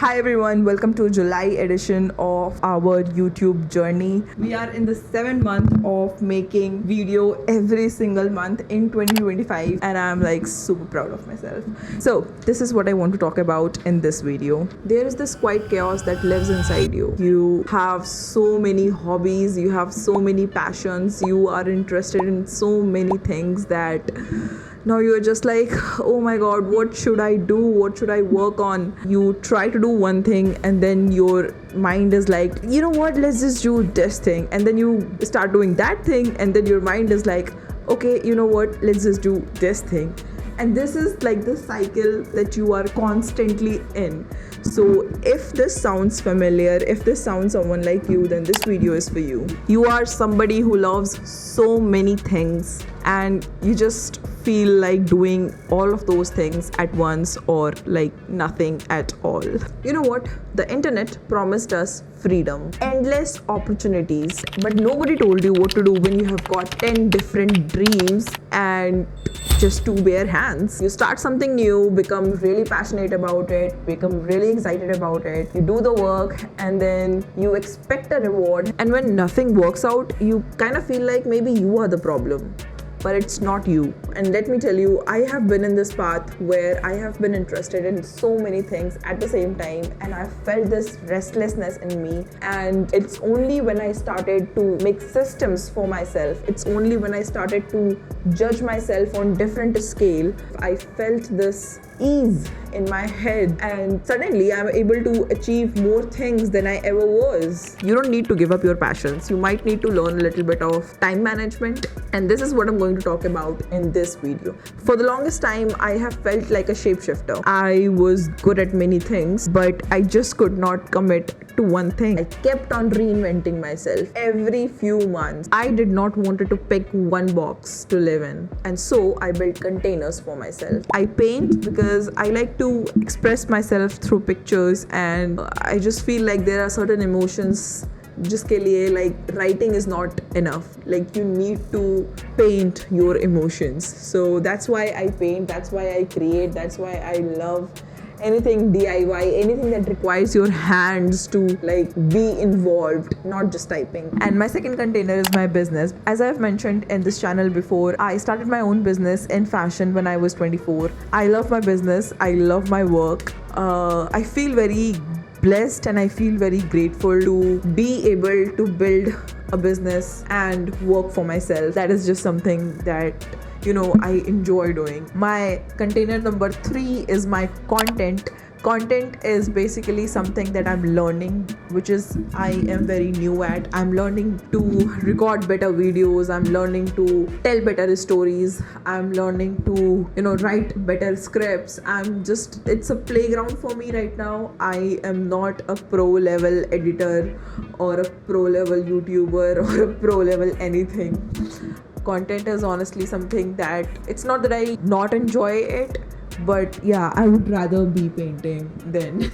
Hi everyone, welcome to July edition of our YouTube journey. We are in the 7th month of making video every single month in 2025 and I'm like super proud of myself. So this is what I want to talk about in this video. There is this quiet chaos that lives inside you. You have so many hobbies, you have so many passions, you are interested in so many things that now you're just like, oh my god, what should I do? What should I work on? You try to do one thing and then your mind is like, you know what, let's just do this thing. And then you start doing that thing and then your mind is like, okay, you know what, let's just do this thing. And this is like the cycle that you are constantly in. So if this sounds familiar, if this sounds someone like you, then this video is for you. You are somebody who loves so many things and you just feel like doing all of those things at once or like nothing at all. You know what? The internet promised us freedom, endless opportunities, but nobody told you what to do when you have got 10 different dreams and just two bare hands. You start something new, become really passionate about it, become really excited about it, you do the work and then you expect a reward, and when nothing works out, you kind of feel like maybe you are the problem. But it's not you. And let me tell you, I have been in this path where I have been interested in so many things at the same time and I felt this restlessness in me. And it's only when I started to make systems for myself, it's only when I started to judge myself on different scale, I felt this ease in my head and suddenly I'm able to achieve more things than I ever was. You don't need to give up your passions. You might need to learn a little bit of time management, and this is what I'm going to talk about in this video. For the longest time, I have felt like a shapeshifter. I was good at many things, but I just could not commit to one thing. I kept on reinventing myself every few months. I did not want to pick one box to live in, and so I built containers for myself. I paint because I like to express myself through pictures, and I just feel like there are certain emotions जिसके लिए like writing is not enough. Like you need to paint your emotions. So that's why I paint, that's why I create, that's why I love anything DIY, anything that requires your hands to like be involved, not just typing. And my second container is my business. As I've mentioned in this channel before, I started my own business in fashion when I was 24. I love my business, I love my work. I feel very blessed and I feel very grateful to be able to build a business and work for myself. That is just something that I enjoy doing. My container number 3 is my content. Content is basically something that I'm learning, which is I am very new at. I'm learning to record better videos. I'm learning to tell better stories. I'm learning to, write better scripts. It's a playground for me right now. I am not a pro level editor or a pro level YouTuber or a pro level anything. Content is honestly something that it's not that I not enjoy it, but yeah, I would rather be painting than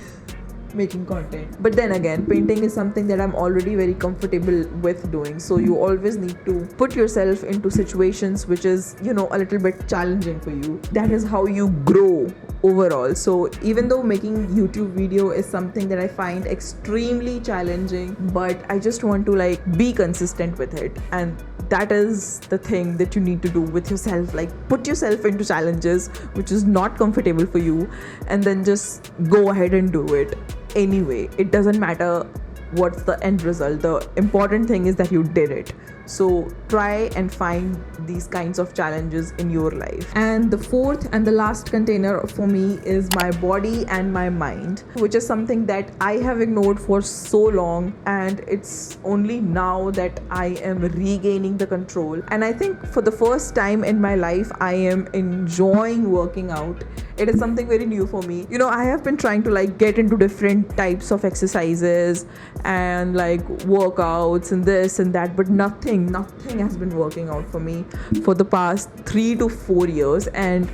making content. But then again, painting is something that I'm already very comfortable with doing. So you always need to put yourself into situations which is, a little bit challenging for you. That is how you grow overall. So even though making YouTube video is something that I find extremely challenging, but I just want to like be consistent with it. And that is the thing that you need to do with yourself. Like put yourself into challenges which is not comfortable for you and then just go ahead and do it anyway. It doesn't matter what's the end result. The important thing is that you did it. So try and find these kinds of challenges in your life. And the fourth and the last container for me is my body and my mind, which is something that I have ignored for so long, and it's only now that I am regaining the control. And I think for the first time in my life, I am enjoying working out. It is something very new for me. I have been trying to like get into different types of exercises and like workouts and this and that, but nothing has been working out for me for the past 3 to 4 years. And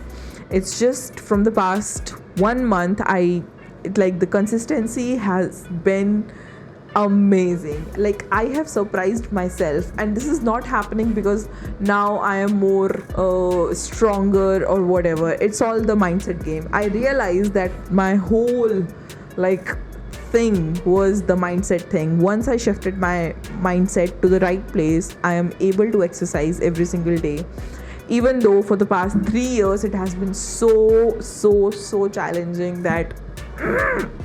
it's just from the past 1 month, the consistency has been amazing. Like I have surprised myself, and this is not happening because now I am more stronger or whatever. It's all the mindset game. I realized that my whole like thing was the mindset thing. Once I shifted my mindset to the right place, I am able to exercise every single day. Even though for the past 3 years it has been so challenging that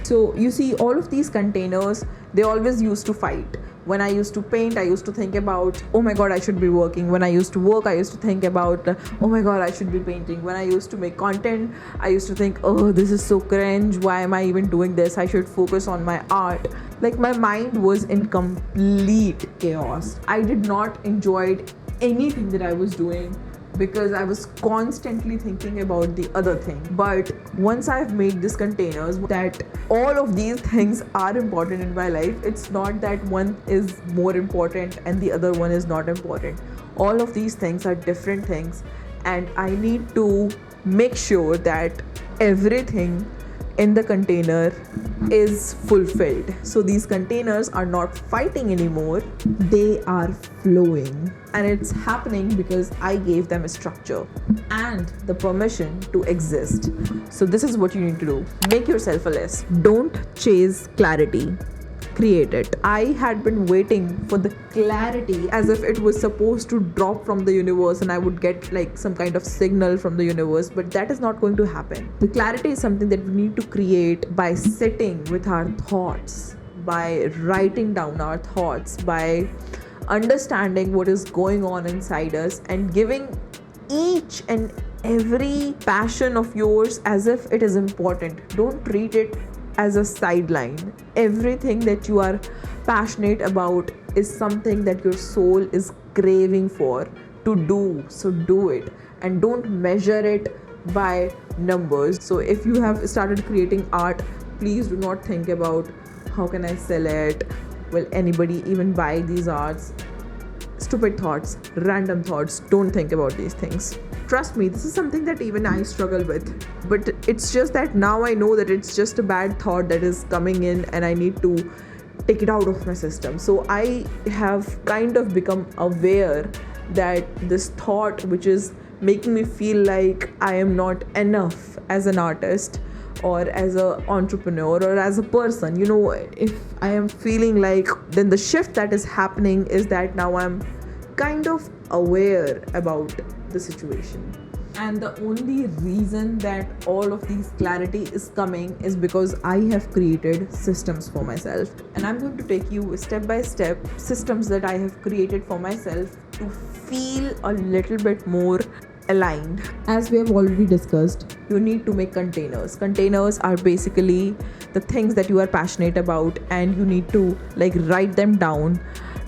so you see, all of these containers, they always used to fight. When I used to paint, I used to think about, oh my god, I should be working. When I used to work, I used to think about, oh my god, I should be painting. When I used to make content, I used to think, oh, this is so cringe. Why am I even doing this? I should focus on my art. Like, my mind was in complete chaos. I did not enjoy anything that I was doing because I was constantly thinking about the other thing. But once I've made these containers that all of these things are important in my life, it's not that one is more important and the other one is not important. All of these things are different things, and I need to make sure that everything in the container is fulfilled. So these containers are not fighting anymore, they are flowing. And it's happening because I gave them a structure and the permission to exist. So this is what you need to do. Make yourself a list. Don't chase clarity. Create it. I had been waiting for the clarity as if it was supposed to drop from the universe and I would get like some kind of signal from the universe, but that is not going to happen. The clarity is something that we need to create by sitting with our thoughts, by writing down our thoughts, by understanding what is going on inside us and giving each and every passion of yours as if it is important. Don't treat it as a sideline. Everything that you are passionate about is something that your soul is craving for to do. So do it, and don't measure it by numbers. So if you have started creating art, please do not think about how can I sell it, will anybody even buy these arts. Stupid thoughts, random thoughts. Don't think about these things. Trust me, this is something that even I struggle with. But it's just that now I know that it's just a bad thought that is coming in and I need to take it out of my system. So I have kind of become aware that this thought, which is making me feel like I am not enough as an artist or as an entrepreneur or as a person, you know, if I am feeling like, then the shift that is happening is that now I'm kind of aware about the situation. And the only reason that all of these clarity is coming is because I have created systems for myself, and I'm going to take you step by step systems that I have created for myself to feel a little bit more aligned. As we have already discussed, you need to make containers. Containers are basically the things that you are passionate about, and you need to like write them down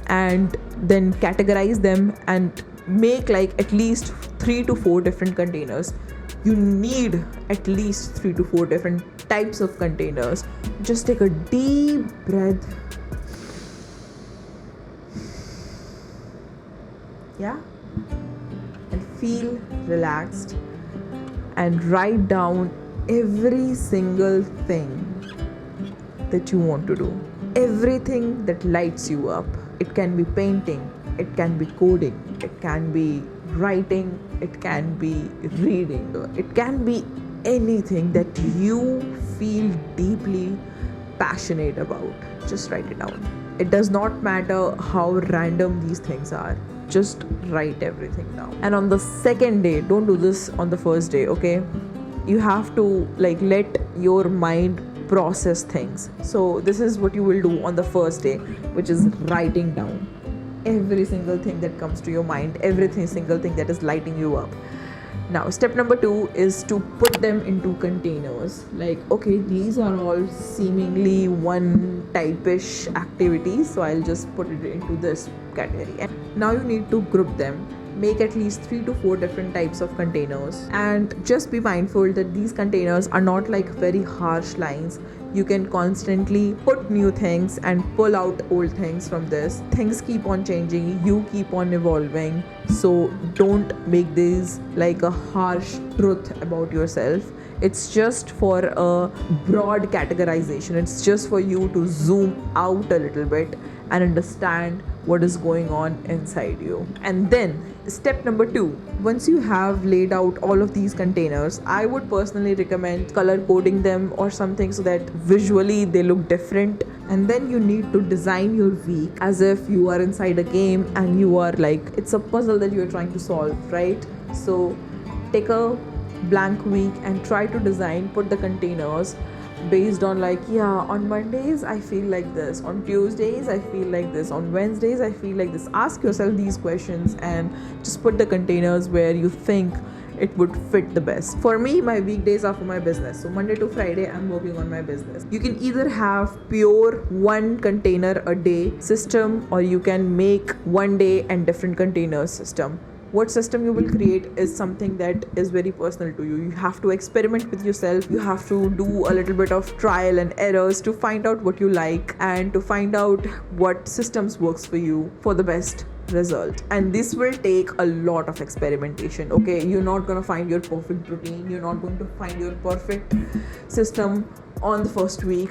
and then categorize them and make like at least 3 to 4 different containers. You need at least 3 to 4 different types of containers. Just take a deep breath. Yeah, and feel relaxed and write down every single thing that you want to do, everything that lights you up. It can be painting, it can be coding, it can be writing, it can be reading, it can be anything that you feel deeply passionate about. Just write it down. It does not matter how random these things are. Just write everything down. And on the second day, don't do this on the first day, okay? You have to like let your mind process things. So this is what you will do on the first day, which is writing down every single thing that comes to your mind, every single thing that is lighting you up. Now, step number 2 is to put them into containers. Like, okay, these are all seemingly one type-ish activities, so I'll just put it into this category. And now you need to group them. Make at least 3 to 4 different types of containers, and just be mindful that these containers are not like very harsh lines. You can constantly put new things and pull out old things from this. Things keep on changing, you keep on evolving, so don't make these like a harsh truth about yourself. It's just for a broad categorization. It's just for you to zoom out a little bit and understand what is going on inside you. And then step number 2, once you have laid out all of these containers, I would personally recommend color coding them or something so that visually they look different. And then you need to design your week as if you are inside a game and you are like, it's a puzzle that you're trying to solve, right? So take a blank week and try to design, put the containers based on like, yeah, on Mondays I feel like this, on Tuesdays I feel like this, on Wednesdays I feel like this. Ask yourself these questions and just put the containers where you think it would fit the best. For me, my weekdays are for my business. So Monday to Friday, I'm working on my business. You can either have pure one container a day system, or you can make one day and different containers system. What system you will create is something that is very personal to you. You have to experiment with yourself. You have to do a little bit of trial and errors to find out what you like and to find out what systems works for you for the best result. And this will take a lot of experimentation. Okay, you're not going to find your perfect routine. You're not going to find your perfect system on the first week.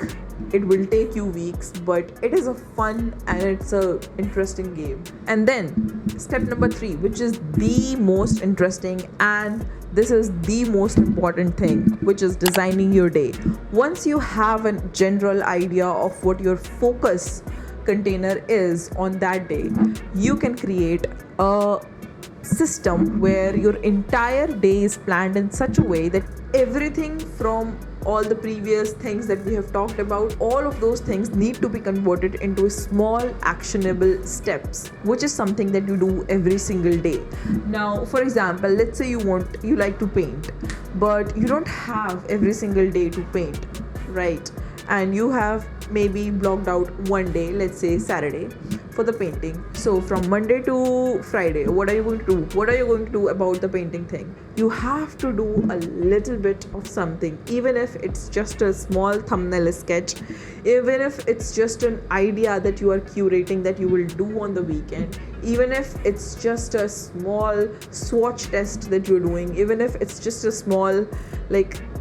It will take you weeks, but it is a fun and it's a interesting game. And then step number 3, which is the most interesting, and this is the most important thing, which is designing your day. Once you have a general idea of what your focus container is on that day, you can create a system where your entire day is planned in such a way that everything from all the previous things that we have talked about, all of those things need to be converted into small actionable steps, which is something that you do every single day. Now, for example, let's say you like to paint, but you don't have every single day to paint, right? And you have maybe blocked out one day, let's say Saturday, for the painting. So from Monday to Friday, what are you going to do? What are you going to do about the painting thing? You have to do a little bit of something, even if it's just a small thumbnail sketch, even if it's just an idea that you are curating that you will do on the weekend, even if it's just a small swatch test that you're doing, even if it's just a small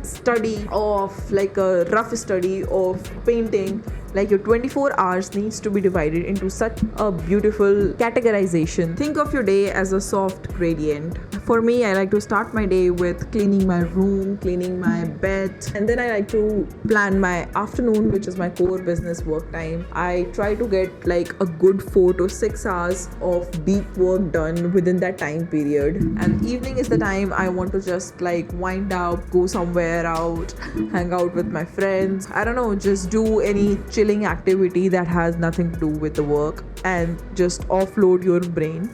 study of a rough study of painting. Your 24 hours needs to be divided into such a beautiful categorization. Think of your day as a soft gradient. For me, I like to start my day with cleaning my room, cleaning my bed, and then I like to plan my afternoon, which is my core business work time. I try to get a good 4 to 6 hours of deep work done within that time period. And evening is the time I want to just wind up, go somewhere out, hang out with my friends. I don't know, just do any chilling activity that has nothing to do with the work and just offload your brain.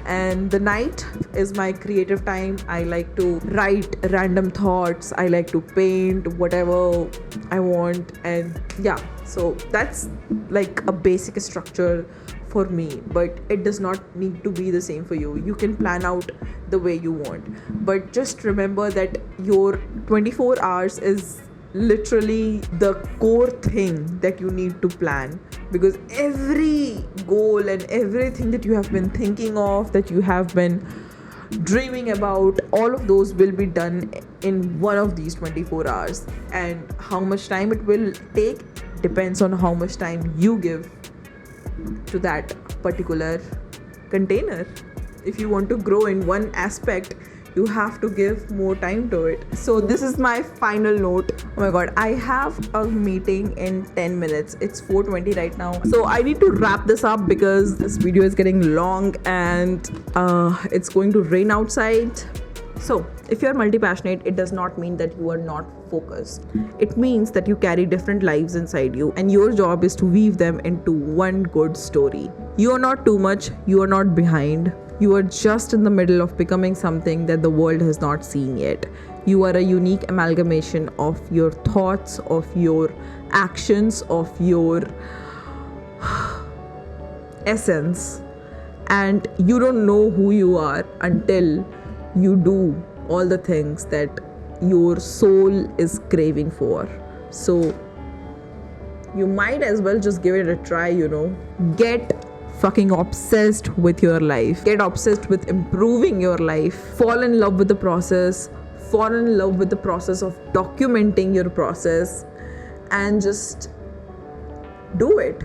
And the night is my creative time. I like to write random thoughts. I like to paint whatever I want. And yeah, so that's a basic structure for me, but it does not need to be the same for you. You can plan out the way you want, but just remember that your 24 hours is literally the core thing that you need to plan, because every goal and everything that you have been thinking of, that you have been dreaming about, all of those will be done in one of these 24 hours. And how much time it will take depends on how much time you give to that particular container. If you want to grow in one aspect, you have to give more time to it. So this is my final note. Oh my god, I have a meeting in 10 minutes. It's 4:20 right now. So I need to wrap this up because this video is getting long and it's going to rain outside. So if you're multi-passionate, it does not mean that you are not focused. It means that you carry different lives inside you, and your job is to weave them into one good story. You are not too much, you are not behind. You are just in the middle of becoming something that the world has not seen yet. You are a unique amalgamation of your thoughts, of your actions, of your essence. And you don't know who you are until you do all the things that your soul is craving for. So you might as well just give it a try, Get fucking obsessed with your life. Get obsessed with improving your life. Fall in love with the process. fall in love with the process of documenting your process and just do it.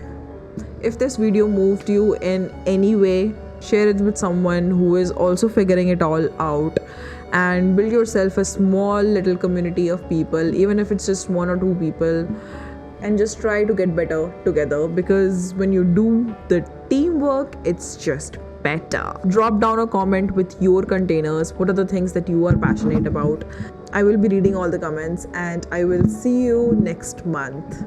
If this video moved you in any way, share it with someone who is also figuring it all out, and build yourself a small little community of people, even if it's just 1 or 2 people, and just try to get better together, because when you do the teamwork, it's just better. Drop down a comment with your containers. What are the things that you are passionate about? I will be reading all the comments, and I will see you next month.